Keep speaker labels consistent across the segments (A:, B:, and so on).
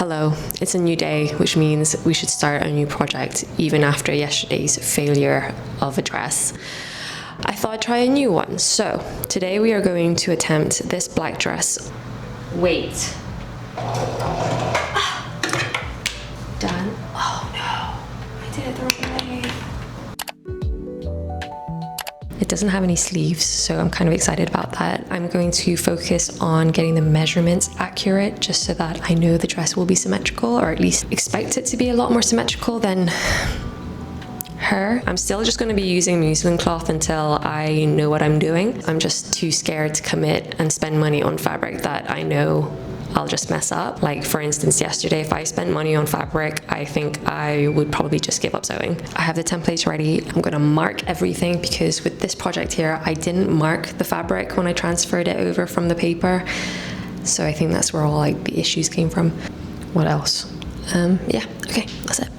A: Hello, it's a new day, which means we should start a new project even after yesterday's failure of a dress. I thought I'd try a new one, so today we are going to attempt this black dress. Wait. Done. Oh no, I did it the wrong way. It doesn't have any sleeves, so I'm kind of excited about that. I'm going to focus on getting the measurements accurate just so that I know the dress will be symmetrical, or at least expect it to be a lot more symmetrical than her. I'm still just going to be using muslin cloth until I know what I'm doing. I'm just too scared to commit and spend money on fabric that I know I'll just mess up. Like for instance, yesterday, if I spent money on fabric, I think I would probably just give up sewing. I have the templates ready. I'm gonna mark everything because with this project here, I didn't mark the fabric when I transferred it over from the paper. So I think that's where all like the issues came from. What else? Yeah, okay, that's it.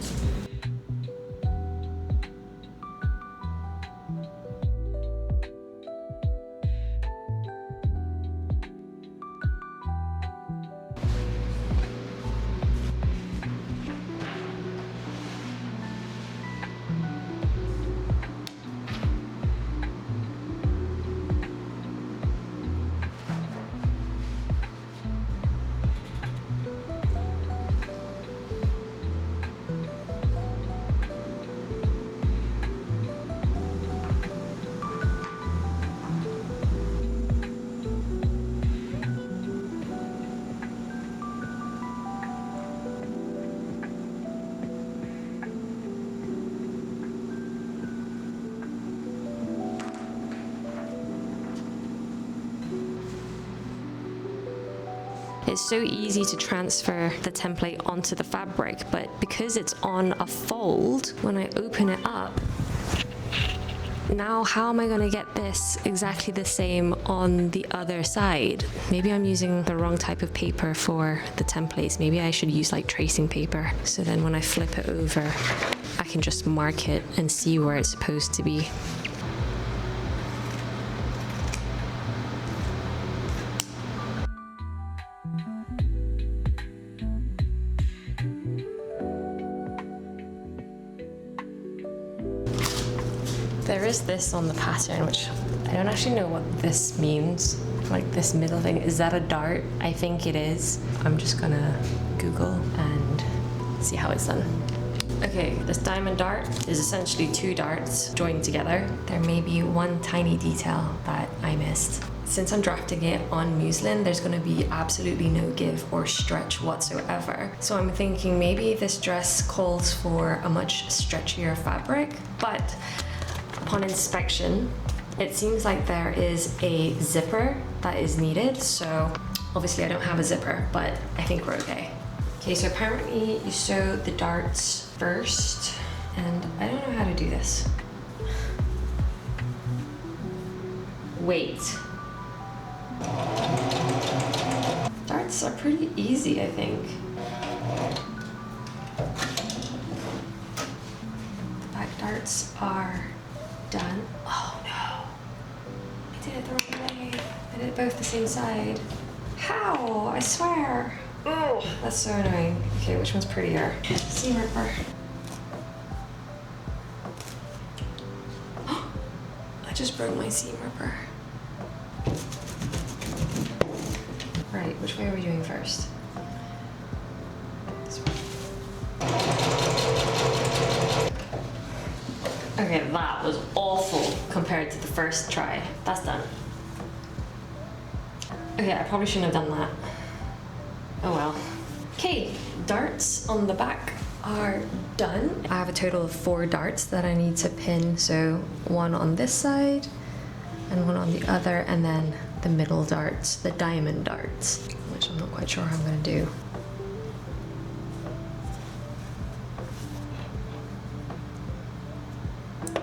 A: It's so easy to transfer the template onto the fabric, but because it's on a fold, when I open it up, now how am I going to get this exactly the same on the other side? Maybe I'm using the wrong type of paper for the templates. Maybe I should use like tracing paper. So then when I flip it over, I can just mark it and see where it's supposed to be. There is this on the pattern, which I don't actually know what this means. Like this middle thing, is that a dart? I think it is. I'm just gonna Google and see how it's done. Okay, this diamond dart is essentially two darts joined together. There may be one tiny detail that I missed. Since I'm drafting it on muslin, there's gonna be absolutely no give or stretch whatsoever. So I'm thinking maybe this dress calls for a much stretchier fabric, but upon inspection, it seems like there is a zipper that is needed. So obviously I don't have a zipper, but I think we're okay. Okay, so apparently you sew the darts first, and I don't know how to do this. Wait. Darts are pretty easy, I think. The back darts are done. Oh no, I did it the wrong way. I did it both the same side. How? I swear. Oh, that's so annoying. Okay, which one's prettier? Seam ripper. I just broke my seam ripper. Right, which way are we doing first? This way. Okay, that was awful compared to the first try. That's done. Okay, I probably shouldn't have done that. Oh well. Okay, darts on the back are done. I have a total of 4 darts that I need to pin. So one on this side and one on the other, and then the middle darts, the diamond darts, which I'm not quite sure how I'm gonna do.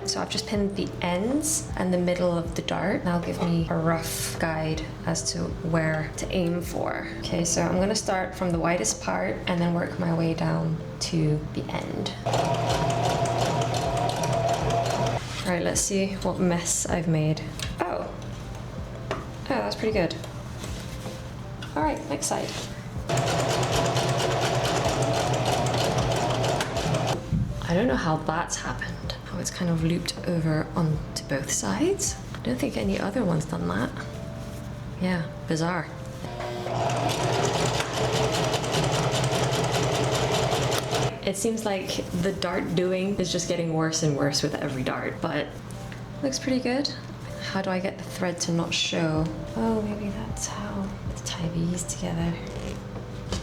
A: So I've just pinned the ends and the middle of the dart. That'll give me a rough guide as to where to aim for. Okay, so I'm gonna start from the widest part and then work my way down to the end. All right, let's see what mess I've made. Oh, that's pretty good. All right, next side. I don't know how that's happened, how it's kind of looped over onto both sides. I don't think any other one's done that. Yeah, bizarre. It seems like the dart doing is just getting worse and worse with every dart, but looks pretty good. How do I get the thread to not show? Oh, maybe that's how to tie these together.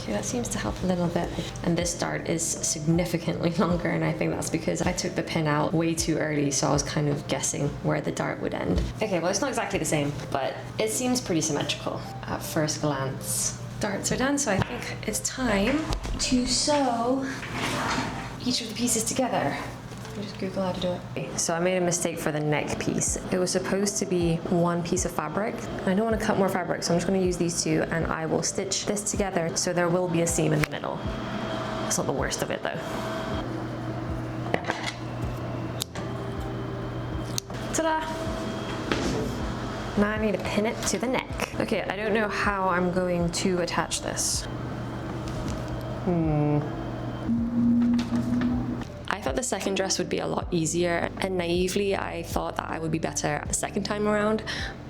A: Okay, that seems to help a little bit. And this dart is significantly longer, and I think that's because I took the pin out way too early, so I was kind of guessing where the dart would end. Okay, well, it's not exactly the same, but it seems pretty symmetrical at first glance. Darts are done, so I think it's time to sew each of the pieces together. I just Google how to do it. So I made a mistake for the neck piece. It was supposed to be one piece of fabric. I don't want to cut more fabric, so I'm just going to use these two, and I will stitch this together so there will be a seam in the middle. That's not the worst of it though. Ta-da! Now I need to pin it to the neck. Okay, I don't know how I'm going to attach this. I thought the second dress would be a lot easier, and naively I thought that I would be better the second time around,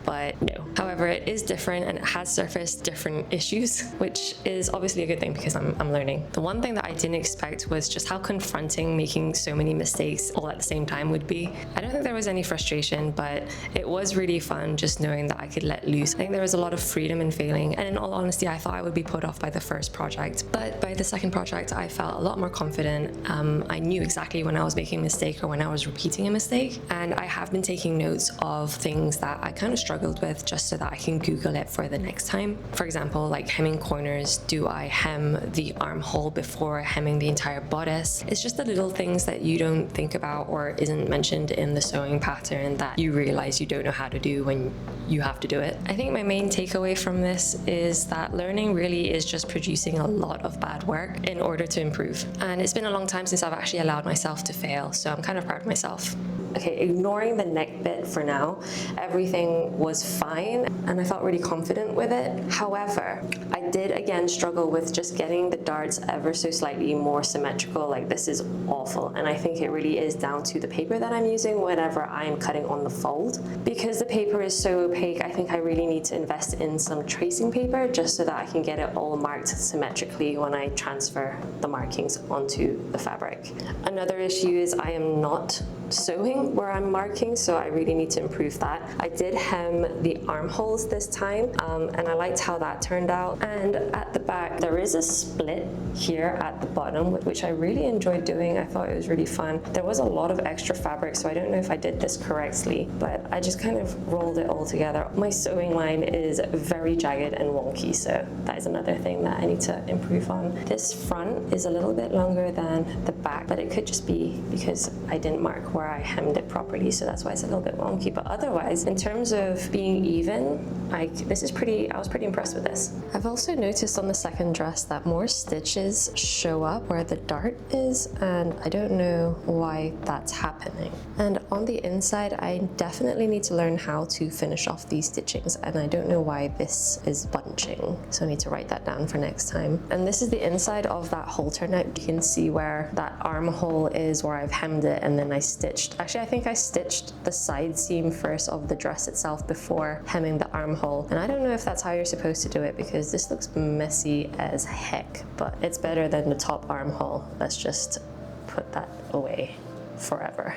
A: but no. However, it is different and it has surfaced different issues, which is obviously a good thing because I'm learning. The one thing that I didn't expect was just how confronting making so many mistakes all at the same time would be. I don't think there was any frustration, but it was really fun just knowing that I could let loose. I think there was a lot of freedom in failing, and in all honesty, I thought I would be put off by the first project, but by the second project, I felt a lot more confident. I knew exactly when I was making a mistake or when I was repeating a mistake, and I have been taking notes of things that I kind of struggled with just so that I can Google it for the next time. For example, like hemming corners, do I hem the armhole before hemming the entire bodice? It's just the little things that you don't think about or isn't mentioned in the sewing pattern that you realize you don't know how to do when you have to do it. I think my main takeaway from this is that learning really is just producing a lot of bad work in order to improve. And it's been a long time since I've actually allowed myself to fail, so I'm kind of proud of myself. Okay, ignoring the neck bit for now, everything was fine and I felt really confident with it. However, I did again struggle with just getting the darts ever so slightly more symmetrical. Like, this is awful, and I think it really is down to the paper that I'm using whenever I'm cutting on the fold. Because the paper is so opaque, I think I really need to invest in some tracing paper just so that I can get it all marked symmetrically when I transfer the markings onto the fabric. Another issue is I am not sewing where I'm marking, so I really need to improve that. I did hem the armholes this time, and I liked how that turned out. And at the back, there is a split here at the bottom, which I really enjoyed doing. I thought it was really fun. There was a lot of extra fabric, so I don't know if I did this correctly, but I just kind of rolled it all together. My sewing line is very jagged and wonky, so that is another thing that I need to improve on. This front is a little bit longer than the back, but it could just be because I didn't mark where I hemmed it properly, so that's why it's a little bit wonky. But otherwise, in terms of being even, I was pretty impressed with this. I've also noticed on the second dress that more stitches show up where the dart is, and I don't know why that's happening. And on the inside, I definitely need to learn how to finish off these stitchings, and I don't know why this is bunching, so I need to write that down for next time. And this is the inside of that halter neck. You can see where that armhole is, where I've hemmed it and then I stitched. Actually, I think I stitched the side seam first of the dress itself before hemming the armhole. And I don't know if that's how you're supposed to do it because this looks messy as heck, but it's better than the top armhole. Let's just put that away forever.